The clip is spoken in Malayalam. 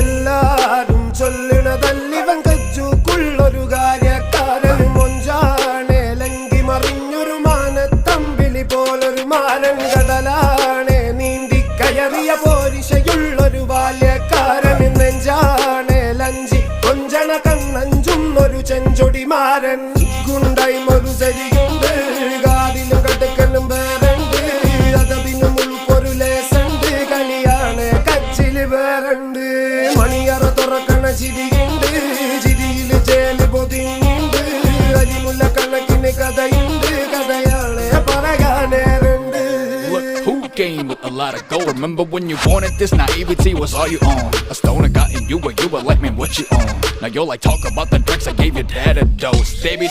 എല്ലാരും ചൊല്ലണതല്ലിവൻ കജ്ജുക്കുള്ളൊരു കാര്യക്കാരൻ മൊഞ്ചാണേ ലങ്കി മറിഞ്ഞൊരു മാനത്തമ്പിളി പോലൊരു മാനൻ കടലാണേ നീന്തി കയറിയ പോരിശയുള്ളൊരു ബാല്യക്കാരൻ നെഞ്ചാണേ ലഞ്ചി കൊഞ്ചണ കണ്ണഞ്ചുന്നൊരു ചെഞ്ചൊടിമാരൻ ഗുണ്ടൈമൊരു ചരിയുണ്ട് കാതിലും കടുക്കലും വേറുണ്ട് അതതിനും ഉൾക്കൊരു ലേസുണ്ട് കളിയാണ് കച്ചില് വേറുണ്ട് മണിയറ തുറക്കണ ചിരിയുണ്ട് ചിരിയില് ചേല് പൊതിഞ്ഞുണ്ട് അരിമുല്ല കണക്കിന് കഥയുണ്ട് കഥയാണ് പറയാനേറുണ്ട്. Who came with a lot of gold? Remember when you wanted this? Naivety was all you own. A stoner got in you, but you were like, man, what you own? Now you're like, talk about the drinks I gave your dad a dose, baby.